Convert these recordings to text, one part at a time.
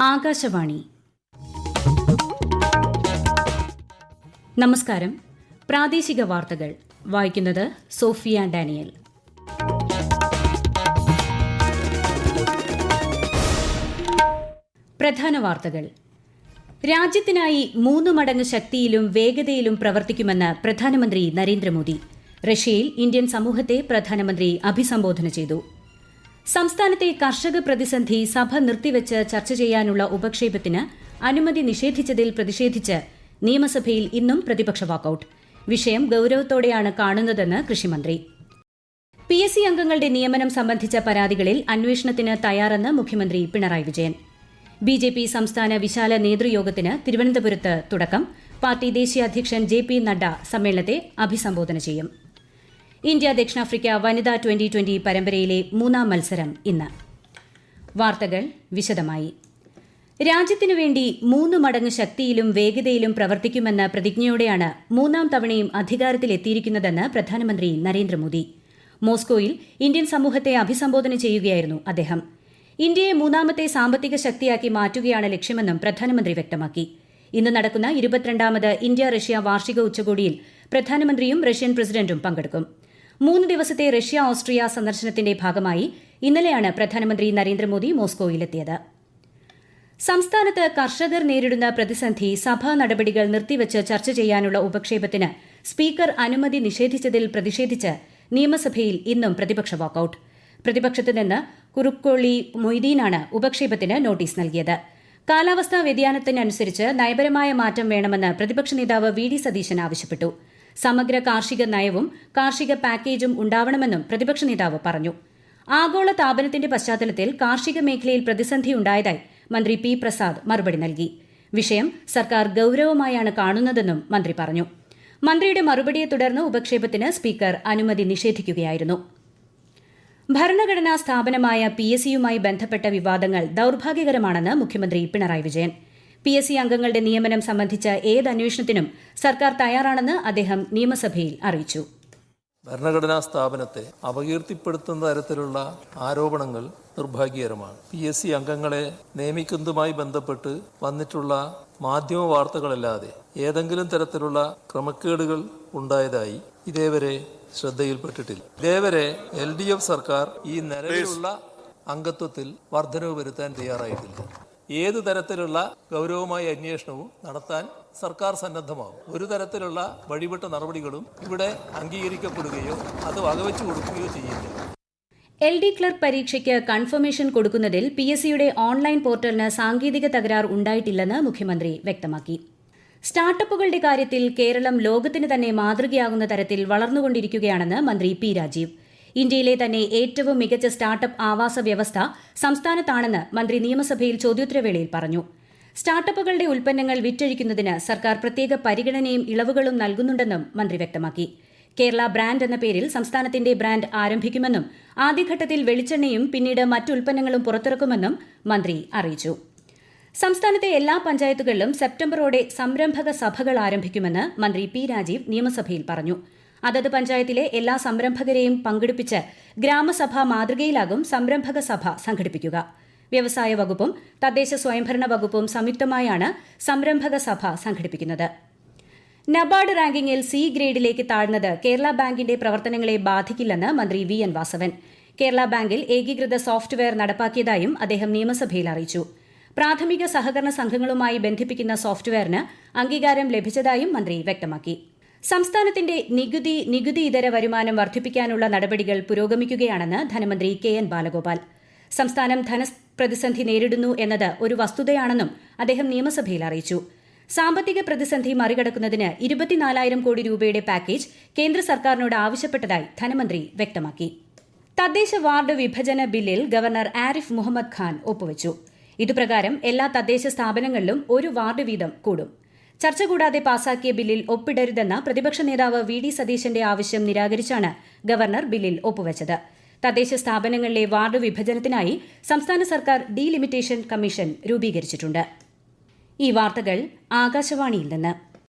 ആകാശവാണി. നമസ്കാരം. പ്രാദേശിക വാർത്തകൾ വായിക്കുന്നത് സോഫിയ ഡാനിയൽ. പ്രധാന വാർത്തകൾ. രാജ്യത്തിനായി 3 മടങ്ങ് ശക്തിയിലും വേഗതയിലും പ്രവർത്തിക്കുമെന്ന് പ്രധാനമന്ത്രി നരേന്ദ്രമോദി. റഷ്യയിൽ ഇന്ത്യൻ സമൂഹത്തെ പ്രധാനമന്ത്രി അഭിസംബോധന ചെയ്തു. സംസ്ഥാനത്തെ കർഷക പ്രതിസന്ധി സഭ നിർത്തിവച്ച് ചർച്ച ചെയ്യാനുള്ള ഉപക്ഷേപത്തിന് അനുമതി നിഷേധിച്ചതിൽ പ്രതിഷേധിച്ച് നിയമസഭയിൽ ഇന്നും പ്രതിപക്ഷ വാക്കൌട്ട്. വിഷയം ഗൌരവത്തോടെയാണ് കാണുന്നതെന്ന് കൃഷിമന്ത്രി. PSC അംഗങ്ങളുടെ നിയമനം സംബന്ധിച്ച പരാതികളിൽ അന്വേഷണത്തിന് തയ്യാറെന്ന് മുഖ്യമന്ത്രി പിണറായി വിജയൻ. BJP സംസ്ഥാന വിശാല നേതൃയോഗത്തിന് തിരുവനന്തപുരത്ത് തുടക്കം. പാർട്ടി ദേശീയ അധ്യക്ഷൻ JP നഡ്ഡ സമ്മേളനത്തെ അഭിസംബോധന ചെയ്യും. ഇന്ത്യ ദക്ഷിണാഫ്രിക്ക വനിതാ 2020 പരമ്പരയിലെ 3ാം മത്സരം ഇന്ന്. വാർത്തകൾ വിശദമായി. രാജ്യത്തിനു വേണ്ടി 3 മടങ്ങ് ശക്തിയിലും വേഗതയിലും പ്രവർത്തിക്കുമെന്ന പ്രതിജ്ഞയോടെയാണ് 3ാം തവണയും അധികാരത്തിലെത്തിയിരിക്കുന്നതെന്ന് പ്രധാനമന്ത്രി നരേന്ദ്രമോദി. മോസ്കോയിൽ ഇന്ത്യൻ സമൂഹത്തെ അഭിസംബോധന ചെയ്യുകയായിരുന്നു അദ്ദേഹം. ഇന്ത്യയെ 3ാമത്തെ സാമ്പത്തിക ശക്തിയാക്കി മാറ്റുകയാണ് ലക്ഷ്യമെന്നും പ്രധാനമന്ത്രി വ്യക്തമാക്കി. ഇന്ന് നടക്കുന്ന 22ാമത് ഇന്ത്യ റഷ്യ വാർഷിക ഉച്ചകോടിയിൽ പ്രധാനമന്ത്രിയും റഷ്യൻ പ്രസിഡന്റും പങ്കെടുക്കും. 3 ദിവസത്തെ റഷ്യ ഓസ്ട്രിയ സന്ദർശനത്തിന്റെ ഭാഗമായി ഇന്നലെയാണ് പ്രധാനമന്ത്രി നരേന്ദ്രമോദി മോസ്കോയിലെത്തിയത്. സംസ്ഥാനത്ത് കർഷകർ നേരിടുന്ന പ്രതിസന്ധി സഭാ നടപടികൾ നിർത്തിവച്ച് ചർച്ച ചെയ്യാനുള്ള ഉപക്ഷേപത്തിന് സ്പീക്കർ അനുമതി നിഷേധിച്ചതിൽ പ്രതിഷേധിച്ച് നിയമസഭയിൽ ഇന്നും പ്രതിപക്ഷ വാക്കൌട്ട്. പ്രതിപക്ഷത്ത് നിന്ന് കുറുക്കോളി മൊയ്തീനാണ് ഉപക്ഷേപത്തിന് നോട്ടീസ് നൽകിയത്. കാലാവസ്ഥാ വ്യതിയാനത്തിനനുസരിച്ച് നയപരമായ മാറ്റം വേണമെന്ന് പ്രതിപക്ഷ നേതാവ് VD സതീശൻ ആവശ്യപ്പെട്ടു. സമഗ്ര കാർഷിക നയവും കാർഷിക പാക്കേജും ഉണ്ടാവണമെന്നും പ്രതിപക്ഷ നേതാവ് പറഞ്ഞു. ആഗോള താപനത്തിന്റെ പശ്ചാത്തലത്തിൽ കാർഷിക മേഖലയിൽ പ്രതിസന്ധിയുണ്ടായതായി മന്ത്രി P. പ്രസാദ് മറുപടി നൽകി. വിഷയം സർക്കാർ ഗൌരവമായാണ് കാണുന്നതെന്നും മന്ത്രി പറഞ്ഞു. മന്ത്രിയുടെ മറുപടിയെ തുടർന്ന് ഉപക്ഷേപത്തിന് സ്പീക്കർ അനുമതി നിഷേധിക്കുകയായിരുന്നു. ഭരണഘടനാ സ്ഥാപനമായ PSCയുമായി ബന്ധപ്പെട്ട വിവാദങ്ങൾ ദൌർഭാഗ്യകരമാണെന്ന് മുഖ്യമന്ത്രി പിണറായി വിജയൻ. PSC അംഗങ്ങളുടെ നിയമനം സംബന്ധിച്ച ഏത് അന്വേഷണത്തിനും സർക്കാർ തയ്യാറാണെന്ന് അദ്ദേഹം നിയമസഭയിൽ അറിയിച്ചു. ഭരണഘടനാ സ്ഥാപനത്തെ അപകീർത്തിപ്പെടുത്തുന്ന തരത്തിലുള്ള ആരോപണങ്ങൾ നിർഭാഗ്യകരമാണ്. PSC അംഗങ്ങളെ നിയമിക്കുന്നതുമായി ബന്ധപ്പെട്ട് വന്നിട്ടുള്ള മാധ്യമ വാർത്തകളല്ലാതെ ഏതെങ്കിലും തരത്തിലുള്ള ക്രമക്കേടുകൾ ഉണ്ടായതായി ഇതേവരെ ശ്രദ്ധയിൽപ്പെട്ടിട്ടില്ല. ഇതേവരെ LDF സർക്കാർ ഈ നിലവിലുള്ള അംഗത്വത്തിൽ വർധനവ് വരുത്താൻ തയ്യാറായിട്ടില്ല. ഏത് തരത്തിലുള്ള ഗൗരവമായ അന്വേഷണവും നടത്താൻ സർക്കാർ സന്നദ്ധമാകും. ഒരു തരത്തിലുള്ള വഴിവിട്ട നടപടികളും ഇവിടെ അംഗീകരിക്കപ്പെടുകയോ അത് വകവെച്ചു കൊടുക്കുകയോ ചെയ്യില്ല. LD ക്ലർക്ക് പരീക്ഷയ്ക്ക് കൺഫർമേഷൻ കൊടുക്കുന്നതിൽ PSCയുടെ ഓൺലൈൻ പോർട്ടലിന് സാങ്കേതിക തകരാർ ഉണ്ടായിട്ടില്ലെന്ന് മുഖ്യമന്ത്രി വ്യക്തമാക്കി. സ്റ്റാർട്ടപ്പുകളുടെ കാര്യത്തിൽ കേരളം ലോകത്തിന് തന്നെ മാതൃകയാകുന്ന തരത്തിൽ വളർന്നുകൊണ്ടിരിക്കുകയാണെന്ന് മന്ത്രി P. രാജീവ്. ഇന്ത്യയിലെ തന്നെ ഏറ്റവും മികച്ച സ്റ്റാർട്ടപ്പ് ആവാസ വ്യവസ്ഥ സംസ്ഥാനത്താണെന്ന് മന്ത്രി നിയമസഭയിൽ ചോദ്യോത്തരവേളയിൽ പറഞ്ഞു. സ്റ്റാർട്ടപ്പുകളുടെ ഉൽപ്പന്നങ്ങൾ വിറ്റഴിക്കുന്നതിന് സർക്കാർ പ്രത്യേക പരിഗണനയും ഇളവുകളും നൽകുന്നുണ്ടെന്നും മന്ത്രി വ്യക്തമാക്കി. കേരള ബ്രാൻഡ് എന്ന പേരിൽ സംസ്ഥാനത്തിന്റെ ബ്രാൻഡ് ആരംഭിക്കുമെന്നും ആദ്യഘട്ടത്തിൽ വെളിച്ചെണ്ണയും പിന്നീട് മറ്റുൽപ്പന്നങ്ങളും പുറത്തിറക്കുമെന്നും മന്ത്രി അറിയിച്ചു. സംസ്ഥാനത്തെ എല്ലാ പഞ്ചായത്തുകളിലും സെപ്റ്റംബറോടെ സംരംഭക സഭകൾ ആരംഭിക്കുമെന്ന് മന്ത്രി P. രാജീവ് നിയമസഭയിൽ പറഞ്ഞു. അതത് പഞ്ചായത്തിലെ എല്ലാ സംരംഭകരെയും പങ്കെടുപ്പിച്ച് ഗ്രാമസഭാ മാതൃകയിലാകും സംരംഭക സഭ സംഘടിപ്പിക്കുക. വ്യവസായ വകുപ്പും തദ്ദേശ സ്വയംഭരണ വകുപ്പും സംയുക്തമായാണ് സംരംഭക സഭ സംഘടിപ്പിക്കുന്നത്. നബാർഡ് റാങ്കിങ്ങിൽ C ഗ്രേഡിലേക്ക് താഴ്ന്നത് കേരള ബാങ്കിന്റെ പ്രവർത്തനങ്ങളെ ബാധിക്കില്ലെന്ന് മന്ത്രി VN വാസവൻ. കേരള ബാങ്കിൽ ഏകീകൃത സോഫ്റ്റ്വെയർ നടപ്പാക്കിയതായും അദ്ദേഹം നിയമസഭയിൽ അറിയിച്ചു. പ്രാഥമിക സഹകരണ സംഘങ്ങളുമായി ബന്ധിപ്പിക്കുന്ന സോഫ്റ്റ്വെയറിന് അംഗീകാരം ലഭിച്ചതായും മന്ത്രി വ്യക്തമാക്കി. സംസ്ഥാനത്തിന്റെ നികുതി ഇതര വരുമാനം വർദ്ധിപ്പിക്കാനുള്ള നടപടികൾ പുരോഗമിക്കുകയാണെന്ന് ധനമന്ത്രി KN ബാലഗോപാൽ. സംസ്ഥാനം ധനപ്രതിസന്ധി നേരിടുന്നു എന്നത് ഒരു വസ്തുതയാണെന്നും അദ്ദേഹം നിയമസഭയിൽ അറിയിച്ചു. സാമ്പത്തിക പ്രതിസന്ധി മറികടക്കുന്നതിന് 24,000 കോടി രൂപയുടെ പാക്കേജ് കേന്ദ്ര സർക്കാരിനോട് ആവശ്യപ്പെട്ടതായി ധനമന്ത്രി വ്യക്തമാക്കി. തദ്ദേശ വാർഡ് വിഭജന ബില്ലിൽ ഗവർണർ ആരിഫ് മുഹമ്മദ് ഖാൻ ഒപ്പുവച്ചു. ഇതുപ്രകാരം എല്ലാ തദ്ദേശ സ്ഥാപനങ്ങളിലും 1 വാർഡ് വീതം കൂടും. ചർച്ച കൂടാതെ പാസാക്കിയ ബില്ലിൽ ഒപ്പിടരുതെന്ന പ്രതിപക്ഷ നേതാവ് VD സതീശന്റെ ആവശ്യം നിരാകരിച്ചാണ് ഗവർണർ ബില്ലിൽ ഒപ്പുവച്ചത്. തദ്ദേശ സ്ഥാപനങ്ങളിലെ വാർഡ് വിഭജനത്തിനായി സംസ്ഥാന സർക്കാർ ഡീലിമിറ്റേഷൻ കമ്മീഷൻ രൂപീകരിച്ചിട്ടുണ്ട്. ഈ വാർത്തകൾ ആകാശവാണിയിൽ നിന്ന്.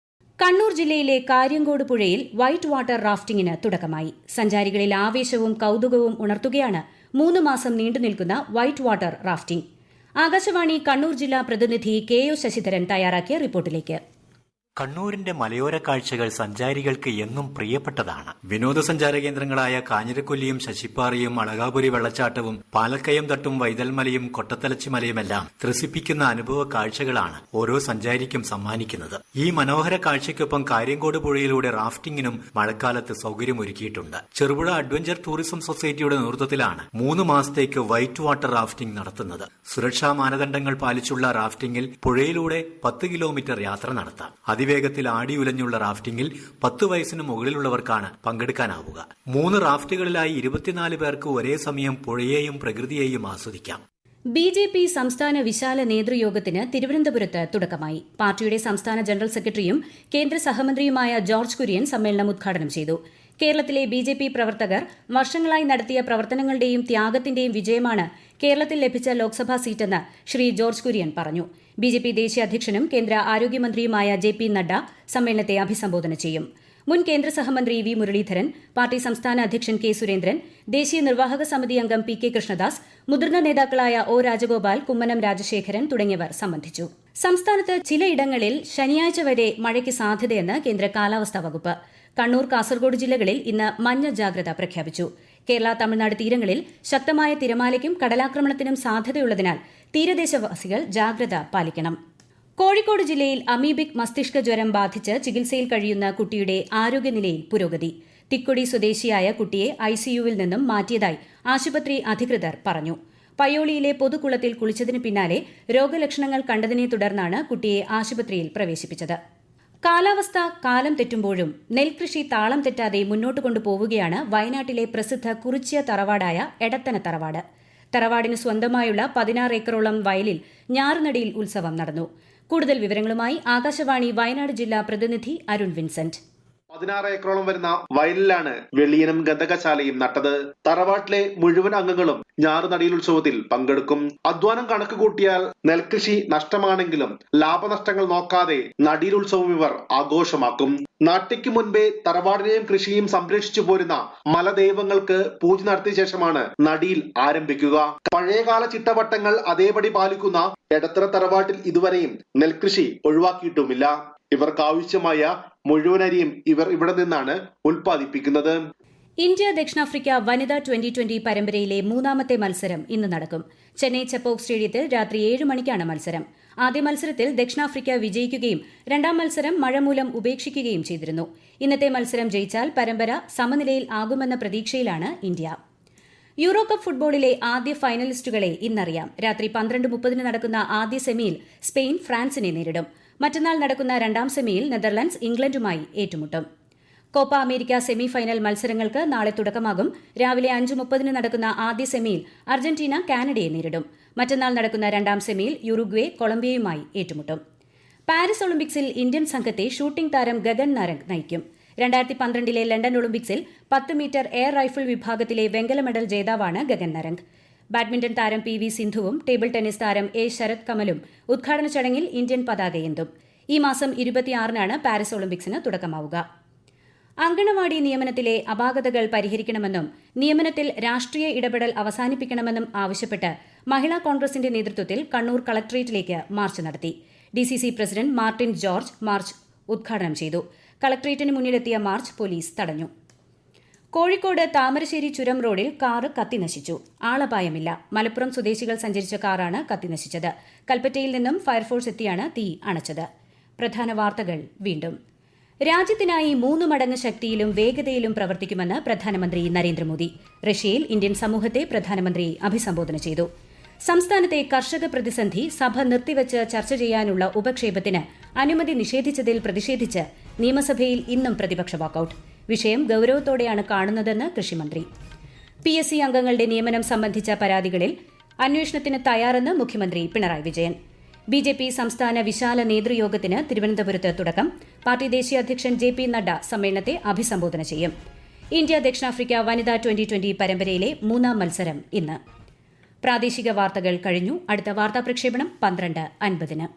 കണ്ണൂർ ജില്ലയിലെ കാര്യങ്കോട് പുഴയിൽ വൈറ്റ് വാട്ടർ റാഫ്റ്റിംഗിന് തുടക്കമായി. സഞ്ചാരികളിൽ ആവേശവും കൌതുകവും ഉണർത്തുകയാണ് 3 മാസം നീണ്ടുനിൽക്കുന്ന white water rafting. Akashvani Kannur ജില്ലാ പ്രതിനിധി KO ശശിധരൻ തയ്യാറാക്കിയ റിപ്പോർട്ടിലേക്ക്. കണ്ണൂരിന്റെ മലയോര കാഴ്ചകൾ സഞ്ചാരികൾക്ക് എന്നും പ്രിയപ്പെട്ടതാണ്. വിനോദസഞ്ചാര കേന്ദ്രങ്ങളായ കാഞ്ഞിരക്കൊല്ലിയും ശശിപ്പാറയും അളകാപുരി വെള്ളച്ചാട്ടവും പാലക്കയം തട്ടും വൈതൽമലയും കൊട്ടത്തലച്ചിമലയുമെല്ലാം ത്രസിപ്പിക്കുന്ന അനുഭവ കാഴ്ചകളാണ് ഓരോ സഞ്ചാരിക്കും സമ്മാനിക്കുന്നത്. ഈ മനോഹര കാഴ്ചയ്ക്കൊപ്പം കാര്യങ്കോട് പുഴയിലൂടെ റാഫ്റ്റിംഗിനും മഴക്കാലത്ത് സൌകര്യമൊരുക്കിയിട്ടുണ്ട്. ചെറുപുഴ അഡ്വഞ്ചർ ടൂറിസം സൊസൈറ്റിയുടെ നേതൃത്വത്തിലാണ് 3 മാസത്തേക്ക് വൈറ്റ് വാട്ടർ റാഫ്റ്റിംഗ് നടത്തുന്നത്. സുരക്ഷാ മാനദണ്ഡങ്ങൾ പാലിച്ചുള്ള റാഫ്റ്റിംഗിൽ പുഴയിലൂടെ 10 കിലോമീറ്റർ യാത്ര നടത്താം. അതിവേഗത്തിൽ ആടിയുലഞ്ഞുള്ള റാഫ്റ്റിംഗിൽ 10 വയസ്സിന് മുകളിലുള്ളവർക്കാണ് പങ്കെടുക്കാനാവുക. 3 റാഫ്റ്റുകളിലായി 24 പേർക്ക് ഒരേ സമയം പുഴയെയും പ്രകൃതിയെയും ആസ്വദിക്കാം. BJP സംസ്ഥാന വിശാല നേതൃയോഗത്തിന് തിരുവനന്തപുരത്ത് തുടക്കമായി. പാർട്ടിയുടെ സംസ്ഥാന ജനറൽ സെക്രട്ടറിയും കേന്ദ്ര സഹമന്ത്രിയുമായ ജോർജ് കുര്യൻ സമ്മേളനം ഉദ്ഘാടനം ചെയ്തു. കേരളത്തിലെ BJP പ്രവർത്തകർ വർഷങ്ങളായി നടത്തിയ പ്രവർത്തനങ്ങളുടെയും ത്യാഗത്തിന്റെയും വിജയമാണ് കേരളത്തിൽ ലഭിച്ച ലോക്സഭാ സീറ്റെന്ന് ശ്രീ ജോർജ് കുര്യൻ പറഞ്ഞു. BJP ദേശീയ അധ്യക്ഷനും കേന്ദ്ര ആരോഗ്യമന്ത്രിയുമായ JP നഡ്ഡ സമ്മേളനത്തെ അഭിസംബോധന ചെയ്യും. മുൻ കേന്ദ്ര സഹമന്ത്രി V മുരളീധരൻ, പാർട്ടി സംസ്ഥാന അധ്യക്ഷൻ K സുരേന്ദ്രൻ, ദേശീയ നിർവാഹക സമിതി അംഗം PK കൃഷ്ണദാസ്, മുതിർന്ന നേതാക്കളായ O രാജഗോപാൽ, കുമ്മനം രാജശേഖരൻ തുടങ്ങിയവർ സംബന്ധിച്ചു. സംസ്ഥാനത്ത് ചിലയിടങ്ങളിൽ ശനിയാഴ്ച വരെ മഴയ്ക്ക് സാധ്യതയെന്ന് കേന്ദ്ര കാലാവസ്ഥാ വകുപ്പ്. കണ്ണൂർ, കാസർഗോഡ് ജില്ലകളിൽ ഇന്ന് മഞ്ഞ ജാഗ്രത പ്രഖ്യാപിച്ചു. കേരള, തമിഴ്നാട് തീരങ്ങളിൽ ശക്തമായ തിരമാലയ്ക്കും കടലാക്രമണത്തിനും സാധ്യതയുള്ളതിനാൽ തീരദേശവാസികൾ ജാഗ്രത പാലിക്കണം. കോഴിക്കോട് ജില്ലയിൽ അമീബിക് മസ്തിഷ്ക ജ്വരം ബാധിച്ച് ചികിത്സയിൽ കഴിയുന്ന കുട്ടിയുടെ ആരോഗ്യനിലയിൽ പുരോഗതി. തിക്കൊടി സ്വദേശിയായ കുട്ടിയെ ICUവിൽ നിന്നും മാറ്റിയതായി ആശുപത്രി അധികൃതർ പറഞ്ഞു. പയ്യോളിയിലെ പൊതുകുളത്തിൽ കുളിച്ചതിന് പിന്നാലെ രോഗലക്ഷണങ്ങൾ കണ്ടതിനെ തുടർന്നാണ് കുട്ടിയെ ആശുപത്രിയിൽ പ്രവേശിപ്പിച്ചത്. കാലാവസ്ഥ കാലം തെറ്റുമ്പോഴും നെൽകൃഷി താളം തെറ്റാതെ മുന്നോട്ട് കൊണ്ടുപോവുകയാണ് വയനാട്ടിലെ പ്രസിദ്ധ കുറിച്യ തറവാടായ എടത്തന തറവാട്. തറവാടിന് സ്വന്തമായുള്ള 16 ഏക്കറോളം വയലിൽ ഞാറുനടിയിൽ ഉത്സവം നടന്നു. കൂടുതൽ വിവരങ്ങളുമായി ആകാശവാണി വയനാട് ജില്ലാ പ്രതിനിധി അരുൺ വിൻസെന്റ്. 16 ഏക്കറോളം വരുന്ന വയലിലാണ് വെള്ളിയനും ഗന്ധകശാലയും നട്ടത്. തറവാട്ടിലെ മുഴുവൻ അംഗങ്ങളും ഞാറുനടിയിൽ ഉത്സവത്തിൽ പങ്കെടുക്കും. അധ്വാനം കണക്ക് കൂട്ടിയാൽ നെൽകൃഷി നഷ്ടമാണെങ്കിലും ലാഭനഷ്ടങ്ങൾ നോക്കാതെ നടിയിൽ ഉത്സവം ഇവർ ആഘോഷമാക്കും. നാട്ടിക്ക് മുൻപേ തറവാടിനെയും കൃഷിയും സംരക്ഷിച്ചു പോരുന്ന മലദൈവങ്ങൾക്ക് പൂജ നടത്തിയ ശേഷമാണ് നടിയിൽ ആരംഭിക്കുക. പഴയകാല ചിട്ടവട്ടങ്ങൾ അതേപടി പാലിക്കുന്ന എടത്തറ തറവാട്ടിൽ ഇതുവരെയും നെൽകൃഷി ഒഴിവാക്കിയിട്ടുമില്ല. ഇവർക്കാവശ്യമായ മുഴുവൻ അരിയും ഇവർ ഇവിടെ നിന്നാണ് ഉൽപ്പാദിപ്പിക്കുന്നത്. ഇന്ത്യ ദക്ഷിണാഫ്രിക്ക വനിതാ 2020 പരമ്പരയിലെ 3ാമത്തെ മത്സരം ഇന്ന് നടക്കും. ചെന്നൈ ചെപ്പോക്ക് സ്റ്റേഡിയത്തിൽ രാത്രി 7 മണിക്കാണ് മത്സരം. ആദ്യ മത്സരത്തിൽ ദക്ഷിണാഫ്രിക്ക വിജയിക്കുകയും 2ാം മത്സരം മഴ മൂലം ഉപേക്ഷിക്കുകയും ചെയ്തിരുന്നു. ഇന്നത്തെ മത്സരം ജയിച്ചാൽ പരമ്പര സമനിലയിൽ ആകുമെന്ന പ്രതീക്ഷയിലാണ് ഇന്ത്യ. യൂറോകപ്പ് ഫുട്ബോളിലെ ആദ്യ ഫൈനലിസ്റ്റുകളെ ഇന്നറിയാം. രാത്രി 12:30 നടക്കുന്ന ആദ്യ സെമിയിൽ സ്പെയിൻ ഫ്രാൻസിനെ നേരിടും. മറ്റന്നാൾ നടക്കുന്ന 2ാം സെമിയിൽ നെതർലൻഡ്സ് ഇംഗ്ലണ്ടുമായി ഏറ്റുമുട്ടും. കോപ്പ അമേരിക്ക സെമി ഫൈനൽ മത്സരങ്ങൾക്ക് നാളെ തുടക്കമാകും. രാവിലെ 5:30 നടക്കുന്ന ആദ്യ സെമിയിൽ അർജന്റീന കാനഡയെ നേരിടും. മറ്റന്നാൾ നടക്കുന്ന 2ാം സെമിയിൽ യുറുഗ്വേ കൊളംബിയയുമായി ഏറ്റുമുട്ടും. പാരീസ് ഒളിമ്പിക്സിൽ ഇന്ത്യൻ സംഘത്തെ ഷൂട്ടിംഗ് താരം ഗഗൻ നാരംഗ് നയിക്കും. 2012 ലണ്ടൻ ഒളിമ്പിക്സിൽ 10 മീറ്റർ എയർ റൈഫിൾ വിഭാഗത്തിലെ വെങ്കല മെഡൽ ജേതാവാണ് ഗഗൻ നാരംഗ്. ബാഡ്മിന്റൺ താരം PV സിന്ധുവും ടേബിൾ ടെന്നീസ് താരം A ശരത് കമലും ഉദ്ഘാടന ചടങ്ങിൽ ഇന്ത്യൻ പതാകയേന്തും. ഈ മാസം 26-നാണ് പാരീസ് ഒളിമ്പിക്സിന് തുടക്കമാവുക. അങ്കണവാടി നിയമനത്തിലെ അപാകതകൾ പരിഹരിക്കണമെന്നും നിയമനത്തിൽ രാഷ്ട്രീയ ഇടപെടൽ അവസാനിപ്പിക്കണമെന്നും ആവശ്യപ്പെട്ട് മഹിളാ കോൺഗ്രസിന്റെ നേതൃത്വത്തിൽ കണ്ണൂർ കളക്ടറേറ്റിലേക്ക് മാർച്ച് നടത്തി. DCC president Martin George March ഉദ്ഘാടനം ചെയ്തു. കളക്ടറേറ്റിന് മുന്നിലെത്തിയ മാർച്ച് പോലീസ് തടഞ്ഞു. കോഴിക്കോട് താമരശ്ശേരി ചുരം റോഡിൽ കാറ് കത്തിനശിച്ചു. ആളപായമില്ല. മലപ്പുറം സ്വദേശികൾ സഞ്ചരിച്ച കാറാണ് കത്തിനശിച്ചത്. കൽപ്പറ്റയിൽ നിന്നും ഫയർഫോഴ്സ് എത്തിയാണ് തീ അണച്ചത്. പ്രധാന വാർത്തകൾ വീണ്ടും. രാജ്യത്തിനായി 3 മടങ്ങ് ശക്തിയിലും വേഗതയിലും പ്രവർത്തിക്കുമെന്ന് പ്രധാനമന്ത്രി നരേന്ദ്രമോദി. റഷ്യയിൽ ഇന്ത്യൻ സമൂഹത്തെ പ്രധാനമന്ത്രി അഭിസംബോധന ചെയ്തു. സംസ്ഥാനത്തെ കർഷക പ്രതിസന്ധി സഭ നിർത്തിവച്ച് ചർച്ച ചെയ്യാനുള്ള ഉപക്ഷേപത്തിന് അനുമതി നിഷേധിച്ചതിൽ പ്രതിഷേധിച്ച് നിയമസഭയിൽ ഇന്നും പ്രതിപക്ഷ വാക്കൌട്ട്. വിഷയം ഗൌരവത്തോടെയാണ് കാണുന്നതെന്ന് കൃഷിമന്ത്രി. PSC അംഗങ്ങളുടെ നിയമനം സംബന്ധിച്ച പരാതികളിൽ അന്വേഷണത്തിന് തയ്യാറെന്ന് മുഖ്യമന്ത്രി പിണറായി വിജയൻ. BJP സംസ്ഥാന വിശാല നേതൃയോഗത്തിന് തിരുവനന്തപുരത്ത് തുടക്കം. പാർട്ടി ദേശീയ അധ്യക്ഷൻ JP നഡ്ഡ സമ്മേളനത്തെ അഭിസംബോധന ചെയ്യും. ഇന്ത്യ ദക്ഷിണാഫ്രിക്ക വനിതാ 2020 പരമ്പരയിലെ 3ാം മത്സരം ഇന്ന്. പ്രാദേശിക വാർത്തകൾ കഴിഞ്ഞു. അടുത്ത വാർത്താ പ്രക്ഷേപണം 12:50.